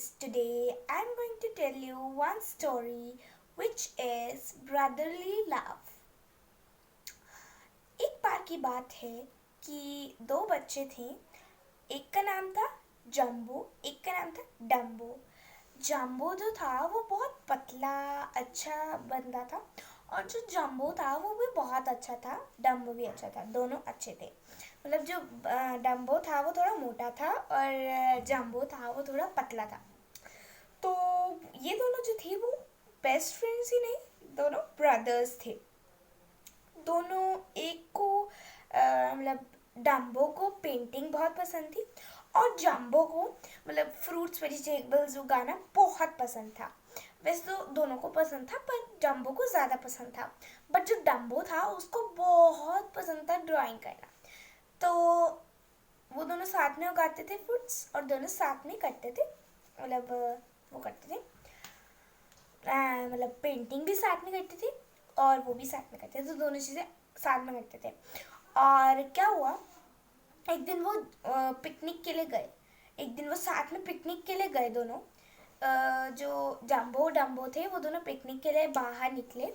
guys, today I'm going to tell you one story which is brotherly love. एक बार की बात है कि दो बच्चे थे। एक का नाम था जम्बो, एक का नाम था डम्बो। जम्बो जो था वो बहुत पतला अच्छा बंदा था, और जो जम्बो था वो भी बहुत अच्छा था, डम्बो भी अच्छा था, दोनों अच्छे थे। मतलब जो डम्बो था वो थोड़ा मोटा था और जम्बो था वो थोड़ा पतला था। तो ये दोनों जो थे वो बेस्ट फ्रेंड्स ही नहीं, दोनों ब्रदर्स थे। दोनों एक को मतलब डम्बो को पेंटिंग बहुत पसंद थी, और जम्बो को मतलब फ्रूट्स वेजिटेबल्स उगाना बहुत पसंद था। वैसे तो दोनों को पसंद था, पर जम्बो को ज़्यादा पसंद था। बट जो डम्बो था उसको बहुत पसंद था ड्राइंग करना। तो वो दोनों साथ में उगाते थे फ्रूट्स, और दोनों साथ में करते थे। मतलब वो करते थे, मतलब पेंटिंग भी साथ में करते थे और वो भी साथ में करते थे, तो दोनों चीज़ें साथ में करते थे। और क्या हुआ, एक दिन वो पिकनिक के लिए गए। एक दिन वो साथ में पिकनिक के लिए गए दोनों। जो जम्बो डम्बो थे वो दोनों पिकनिक के लिए बाहर निकले,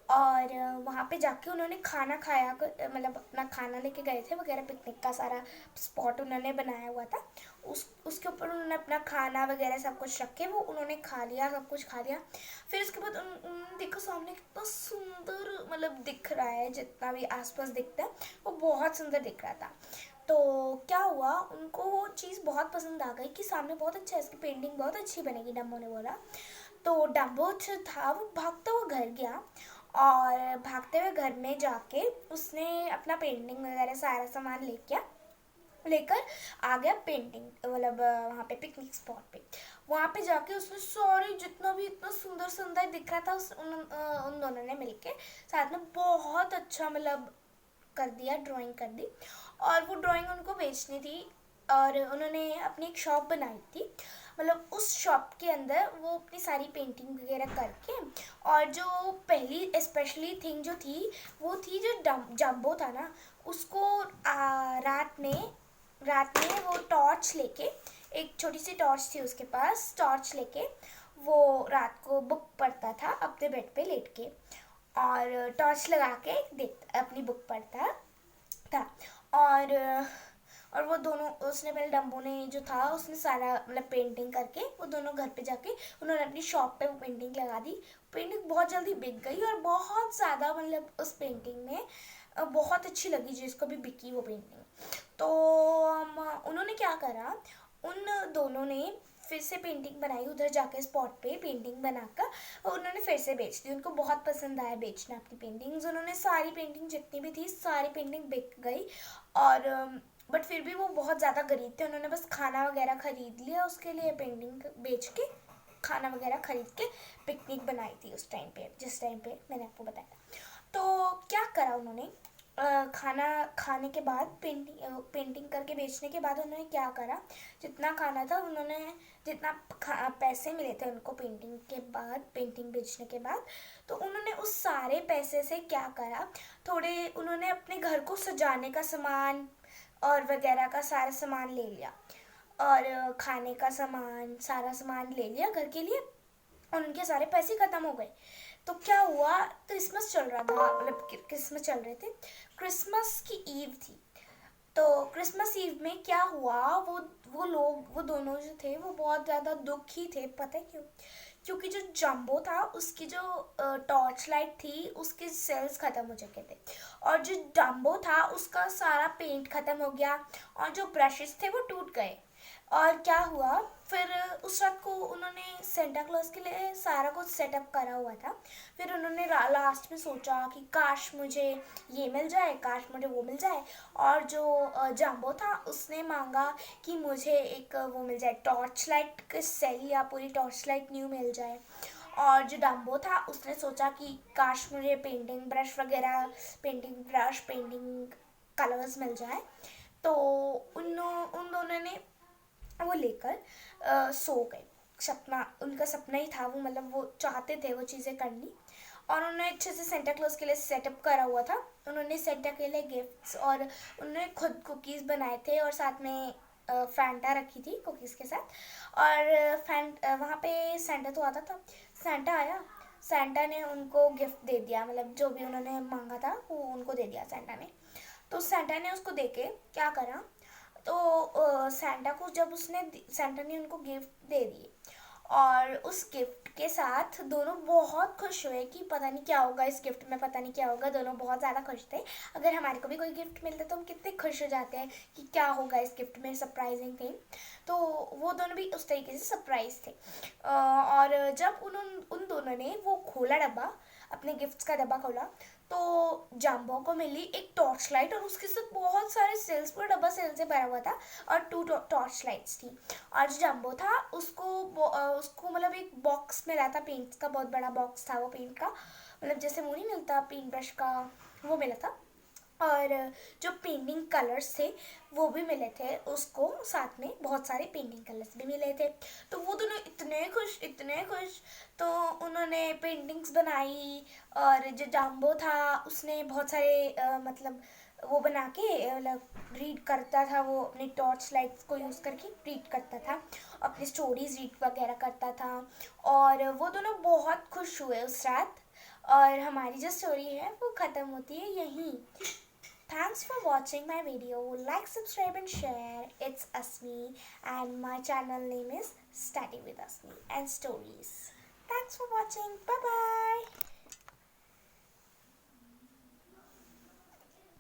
और वहाँ पे जाके उन्होंने खाना खाया, मतलब अपना खाना लेके गए थे वगैरह। पिकनिक का सारा स्पॉट उन्होंने बनाया हुआ था, उसके ऊपर उन्होंने अपना खाना वगैरह सब कुछ रख के वो उन्होंने खा लिया, सब कुछ खा लिया। फिर उसके बाद उन्होंने देखो सामने कितना सुंदर मतलब दिख रहा है, जितना भी आसपास दिखता है वो बहुत सुंदर दिख रहा था। तो क्या हुआ, उनको वो चीज़ बहुत पसंद आ गई कि सामने बहुत अच्छा है, इसकी पेंटिंग बहुत अच्छी बनेगी, डम्बो ने बोला। तो डम्बो जो था वो भागता हुआ घर गया, और भागते हुए घर में जाके उसने अपना पेंटिंग वगैरह सारा सामान लेकर आ गया पेंटिंग, मतलब वहाँ पे पिकनिक स्पॉट पे। वहाँ पे जाके उसने सारी जितना भी इतना सुंदर सुंदर दिख रहा था उन दोनों ने मिलके साथ में बहुत अच्छा मतलब कर दिया, ड्राइंग कर दी। और वो ड्राइंग उनको बेचनी थी, और उन्होंने अपनी एक शॉप बनाई थी। मतलब उस शॉप के अंदर वो अपनी सारी पेंटिंग वगैरह करके, और जो पहली स्पेशली थिंग जो थी वो थी जो जम्बो था ना, उसको रात में वो टॉर्च लेके, एक छोटी सी टॉर्च थी उसके पास, टॉर्च लेके वो रात को बुक पढ़ता था अपने बेड पे लेट के, और टॉर्च लगा के देख अपनी बुक पढ़ता था। और वो दोनों, उसने पहले डम्बो ने जो था उसने सारा मतलब पेंटिंग करके वो दोनों घर पे जाके उन्होंने अपनी शॉप पे वो पेंटिंग लगा दी। पेंटिंग बहुत जल्दी बिक गई, और बहुत ज़्यादा मतलब उस पेंटिंग में बहुत अच्छी लगी जिसको भी बिकी वो पेंटिंग। तो उन्होंने क्या करा, उन दोनों ने फिर से पेंटिंग बनाई, उधर जाके स्पॉट पे पेंटिंग बनाकर और उन्होंने फिर से बेच दी। उनको बहुत पसंद आया बेचना अपनी पेंटिंग्स। उन्होंने सारी पेंटिंग जितनी भी थी सारी पेंटिंग बिक गई। और बट फिर भी वो बहुत ज़्यादा गरीब थे, उन्होंने बस खाना वगैरह खरीद लिया उसके लिए, पेंटिंग बेच के खाना वगैरह खरीद के पिकनिक बनाई थी उस टाइम पे, जिस टाइम पे मैंने आपको बताया। तो क्या करा उन्होंने, खाना खाने के बाद पेंटिंग करके बेचने के बाद उन्होंने क्या करा, जितना खाना था उन्होंने, जितना पैसे मिले थे उनको पेंटिंग के बाद, पेंटिंग बेचने के बाद, तो उन्होंने उस सारे पैसे से क्या करा, थोड़े उन्होंने अपने घर को सजाने का सामान और वगैरह का सारा सामान ले लिया, और खाने का सामान सारा सामान ले लिया घर के लिए, और उनके सारे पैसे ख़त्म हो गए। तो क्या हुआ, क्रिसमस चल रहा था, मतलब क्रिसमस चल रहे थे, क्रिसमस की ईव थी। तो क्रिसमस ईव में क्या हुआ, वो दोनों जो थे वो बहुत ज़्यादा दुखी थे। पता है क्यों? क्योंकि जो जंबो था उसकी जो टॉर्च लाइट थी उसके सेल्स ख़त्म हो चुके थे, और जो डम्बो था उसका सारा पेंट ख़त्म हो गया, और जो ब्रशेस थे वो टूट गए। और क्या हुआ, फिर उस रात को उन्होंने सेंटा क्लॉज के लिए सारा कुछ सेटअप करा हुआ था। फिर उन्होंने लास्ट में सोचा कि काश मुझे ये मिल जाए, काश मुझे वो मिल जाए। और जो जंबो था उसने मांगा कि मुझे एक वो मिल जाए, टॉर्च लाइट के सेल या पूरी टॉर्च लाइट न्यू मिल जाए। और जो डम्बो था उसने सोचा कि काश मुझे पेंटिंग ब्रश वगैरह, पेंटिंग कलर्स मिल जाए। तो उन दोनों ने वो लेकर सो गए। उनका सपना ही था वो, मतलब वो चाहते थे वो चीज़ें करनी। और उन्होंने अच्छे से सेंटा क्लॉज के लिए सेटअप करा हुआ था। उन्होंने सेंटा के लिए गिफ्ट्स, और उन्होंने खुद कुकीज़ बनाए थे, और साथ में फैंटा रखी थी कुकीज़ के साथ। और वहाँ पे सेंटा तो आता था। सेंटा आया, सेंटा ने उनको गिफ्ट दे दिया, मतलब जो भी उन्होंने मांगा था वो उनको दे दिया सेंटा ने। तो सेंटा ने उसको देके क्या करा, तो सेंटा को जब उसने सेंटा ने उनको गिफ्ट दे दिए, और उस गिफ्ट के साथ दोनों बहुत खुश हुए कि पता नहीं क्या होगा इस गिफ्ट में, पता नहीं क्या होगा। दोनों बहुत ज़्यादा खुश थे। अगर हमारे को भी कोई गिफ्ट मिलता तो हम कितने खुश हो जाते हैं कि क्या होगा इस गिफ्ट में, सरप्राइजिंग थिंग। तो वो दोनों भी उस तरीके से सरप्राइज थे। और जब उन दोनों ने वो खोला डब्बा, अपने गिफ्ट्स का डब्बा खोला, तो जाम्बो को मिली एक टॉर्च लाइट, और उसके साथ बहुत सारे सेल्स, पूरा डब्बा सेल से भरा हुआ था, और 2 टॉर्च लाइट्स थी। और जो जम्बो था उसको मतलब एक बॉक्स मिला था, पेंट्स का बहुत बड़ा बॉक्स था वो पेंट का, मतलब जैसे वो नहीं मिलता पेंट ब्रश का, वो मिला था। और जो पेंटिंग कलर्स थे वो भी मिले थे उसको, साथ में बहुत सारे पेंटिंग कलर्स भी मिले थे। तो वो दोनों इतने खुश, इतने खुश। तो उन्होंने पेंटिंग्स बनाई, और जो जाम्बो था उसने बहुत सारे मतलब वो बना के, मतलब रीड करता था, वो अपनी टॉर्च लाइट्स को यूज़ करके रीड करता था, अपनी स्टोरीज रीड वगैरह करता था। और वो दोनों बहुत खुश हुए उस रात। और हमारी जो स्टोरी है वो ख़त्म होती है यहीं। Thanks for watching my video. Like, subscribe and share. It's Asmi and my channel name is Study with Asmi and Stories. Thanks for watching. Bye bye.